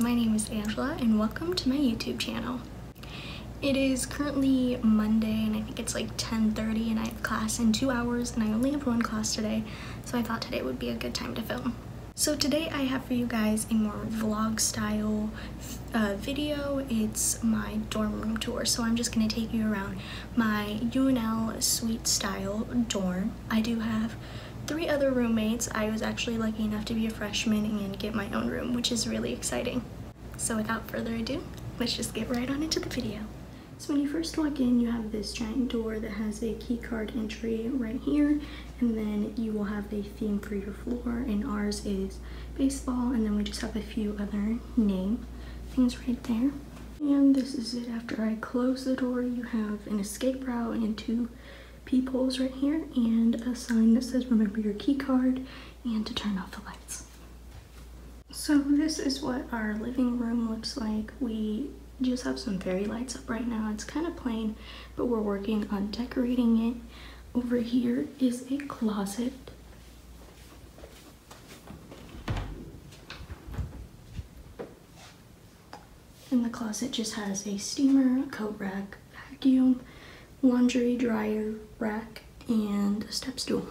my name is Angela and welcome to my YouTube channel. It is currently Monday and I think it's like 10:30 and I have class in 2 hours and I only have one class today, so I thought today would be a good time to film. So today I have for you guys a more vlog style video. It's my dorm room tour, so I'm just going to take you around my UNL suite style dorm. I do have 3 other roommates. I was actually lucky enough to be a freshman and get my own room, which is really exciting. So without further ado, let's just get right on into the video. So when you first walk in, you have this giant door that has a key card entry right here, and then you will have a theme for your floor, and ours is baseball, and then we just have a few other name things right there. And this is it. After I close the door, you have an escape route and 2 peepholes right here and a sign that says remember your key card and to turn off the lights. So this is what our living room looks like. We just have some fairy lights up right now. It's kind of plain, but we're working on decorating it. Over here is a closet. And the closet just has a steamer, a coat rack, vacuum, laundry dryer rack, and a step stool.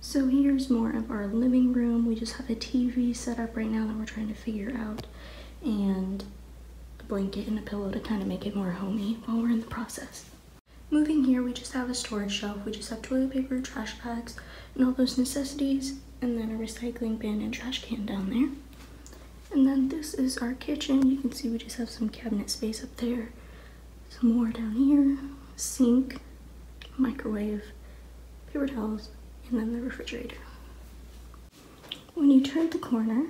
So here's more of our living room. We just have a TV set up right now that we're trying to figure out, and a blanket and a pillow to kind of make it more homey while we're in the process. Moving here, we just have a storage shelf. We just have toilet paper, trash bags, and all those necessities, and then a recycling bin and trash can down there. And then this is our kitchen. You can see we just have some cabinet space up there. Some more down here, sink, microwave, paper towels, and then the refrigerator. When you turn the corner,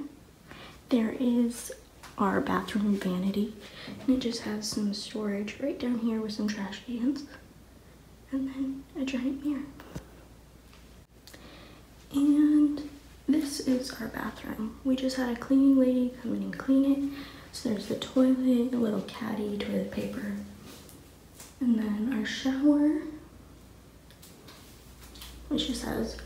there is our bathroom vanity, and it just has some storage right down here with some trash cans, and then a giant mirror. And this is our bathroom. We just had a cleaning lady come in and clean it. So there's the toilet, a little caddy, toilet paper, and then our shower, which just has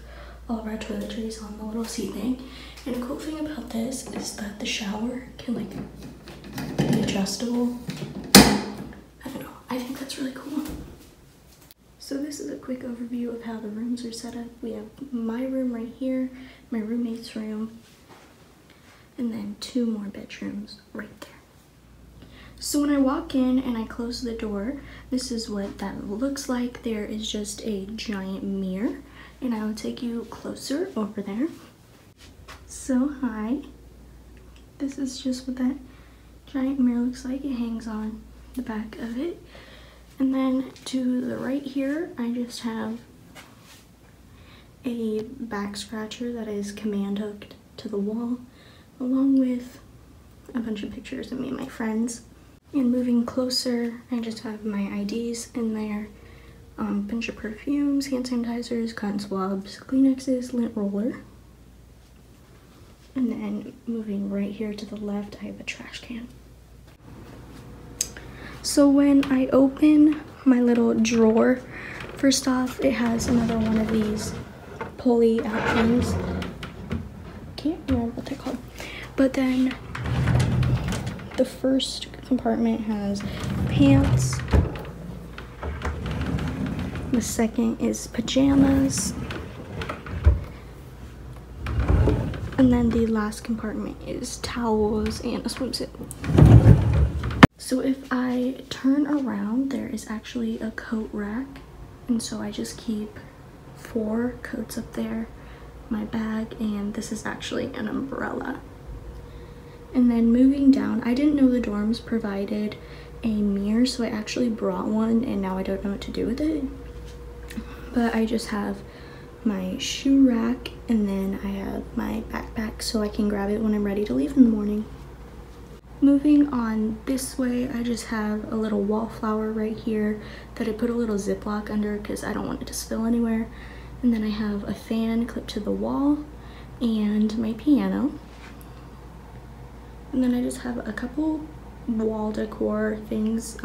all of our toiletries on the little seat thing. And a cool thing about this is that the shower can be adjustable. I don't know, I think that's really cool. So this is a quick overview of how the rooms are set up. We have my room right here, my roommate's room, and then 2 more bedrooms right there. So when I walk in and I close the door, this is what that looks like. There is just a giant mirror, and I will take you closer over there. So hi, this is just what that giant mirror looks like. It hangs on the back of it. And then to the right here, I just have a back scratcher that is command hooked to the wall, along with a bunch of pictures of me and my friends. And moving closer, I just have my IDs in there, a bunch of perfumes, hand sanitizers, cotton swabs, Kleenexes, lint roller. And then moving right here to the left, I have a trash can. So when I open my little drawer, first off, it has another one of these pulley out things. Can't remember what they're called. But then the first compartment has pants. The second is pajamas. And then the last compartment is towels and a swimsuit. So if I turn around, there is actually a coat rack, and so I just keep 4 coats up there, my bag, and this is actually an umbrella. And then moving down, I didn't know the dorms provided a mirror, so I actually brought one, and now I don't know what to do with it. But I just have my shoe rack, and then I have my backpack so I can grab it when I'm ready to leave in the morning. Moving on this way, I just have a little wallflower right here that I put a little Ziploc under because I don't want it to spill anywhere. And then I have a fan clipped to the wall and my piano. And then I just have a couple wall decor things.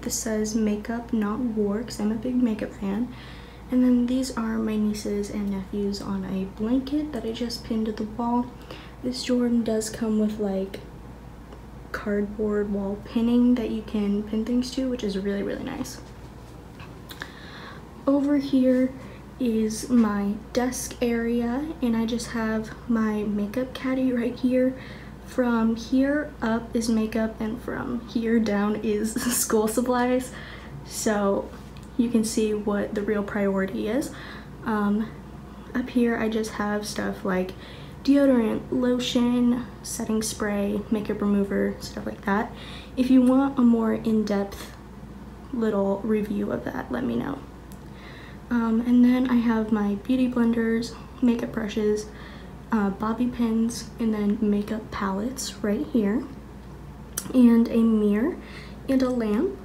This says makeup, not war, because I'm a big makeup fan. And then these are my nieces and nephews on a blanket that I just pinned to the wall. This Jordan does come with like cardboard wall pinning that you can pin things to, which is really, really nice. Over here is my desk area, and I just have my makeup caddy right here. From here up is makeup, and from here down is school supplies, so you can see what the real priority is. Up here I just have stuff like deodorant, lotion, setting spray, makeup remover, stuff like that. If you want a more in-depth little review of that, let me know. And then I have my beauty blenders, makeup brushes, bobby pins, and then makeup palettes right here, and a mirror and a lamp.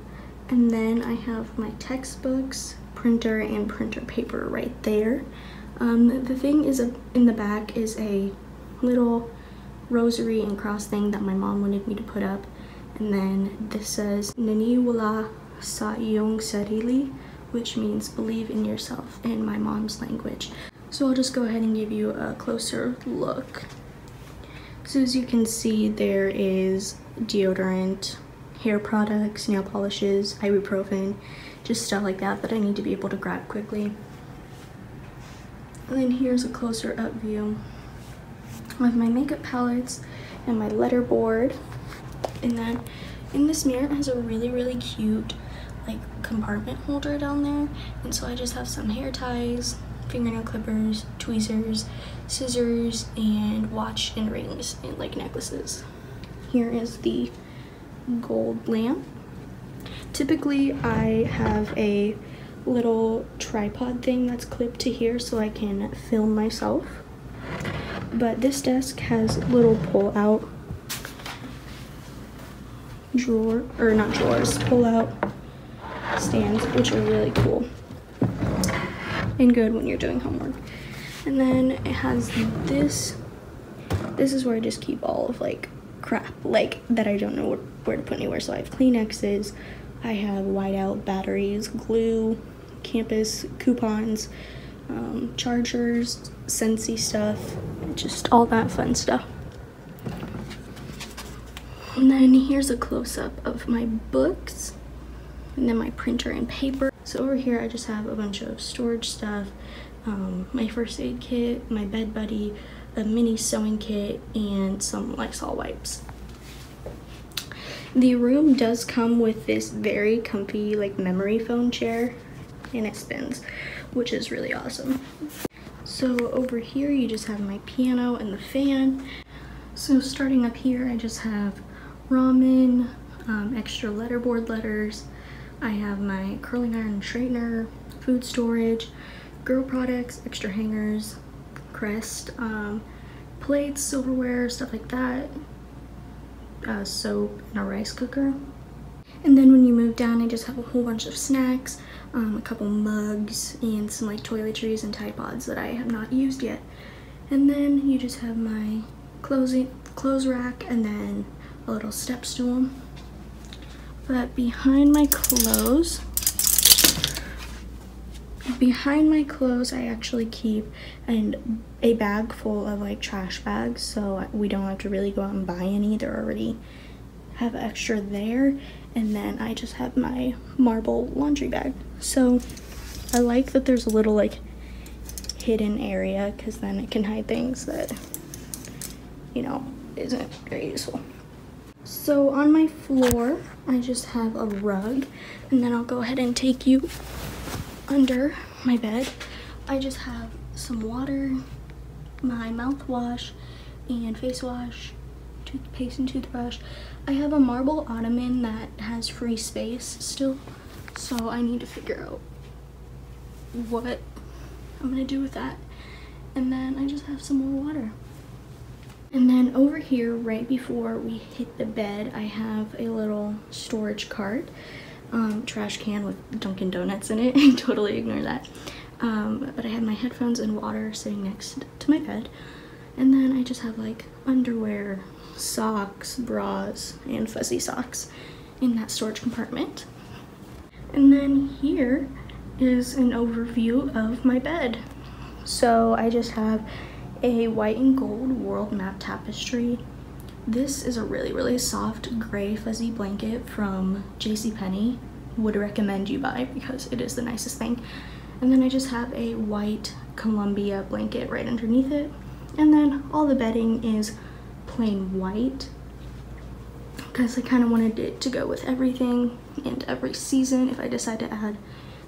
And then I have my textbooks, printer, and printer paper right there. The thing is in the back is a little rosary and cross thing that my mom wanted me to put up, and then this says Naniwala sa iyong sarili, which means believe in yourself in my mom's language. So I'll just go ahead and give you a closer look. So as you can see, there is deodorant, hair products, nail polishes, ibuprofen, just stuff like that that I need to be able to grab quickly. And then here's a closer up view of my makeup palettes and my letter board. And then in this mirror, it has a really, really cute like compartment holder down there. And so I just have some hair ties, fingernail clippers, tweezers, scissors, and watch and rings and like necklaces. Here is the gold lamp. Typically I have a little tripod thing that's clipped to here so I can film myself, but this desk has little pull out pull out stands, which are really cool and good when you're doing homework. And then it has this is where I just keep all of like crap like that I don't know where to put anywhere. So I have Kleenexes, I have whiteout batteries, glue, campus coupons, chargers, Scentsy stuff, just all that fun stuff. And then here's a close-up of my books, and then my printer and paper. So over here I just have a bunch of storage stuff, my first aid kit, my bed buddy, a mini sewing kit, and some Lysol wipes. The room does come with this very comfy like memory foam chair, and it spins, which is really awesome. So over here you just have my piano and the fan. So starting up here I just have ramen, extra letterboard letters. I have my curling iron and straightener, food storage, girl products, extra hangers, Crest, plates, silverware, stuff like that, soap, and a rice cooker. And then when you move down, I just have a whole bunch of snacks, a couple mugs, and some like toiletries and Tide Pods that I have not used yet. And then you just have my clothes rack, and then a little step stool. But behind my clothes, I actually keep a bag full of like trash bags, so we don't have to really go out and buy any. They're already have extra there. And then I just have my marble laundry bag. So I like that there's a little like hidden area, because then it can hide things that, you know, isn't very useful. So on my floor, I just have a rug, and then I'll go ahead and take you under my bed. I just have some water, my mouthwash and face wash, toothpaste and toothbrush. I have a marble ottoman that has free space still, so I need to figure out what I'm gonna do with that. And then I just have some more water. And then over here, right before we hit the bed, I have a little storage cart, trash can with Dunkin' Donuts in it. Totally ignore that. But I have my headphones and water sitting next to my bed. And then I just have like underwear, socks, bras, and fuzzy socks in that storage compartment. And then here is an overview of my bed. So I just have a white and gold world map tapestry This is a really soft gray fuzzy blanket from JCPenney. Would recommend you buy because it is the nicest thing. And then I just have a white Columbia blanket right underneath it. And then all the bedding is plain white because I kind of wanted it to go with everything and every season if I decide to add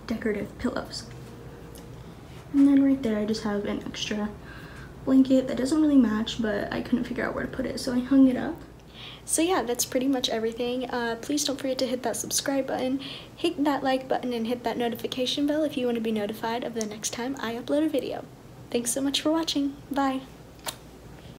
decorative pillows. And then right there I just have an extra blanket that doesn't really match, but I couldn't figure out where to put it, so I hung it up. So yeah, that's pretty much everything. Please don't forget to hit that subscribe button, hit that like button, and hit that notification bell if you want to be notified of the next time I upload a video. Thanks so much for watching. Bye!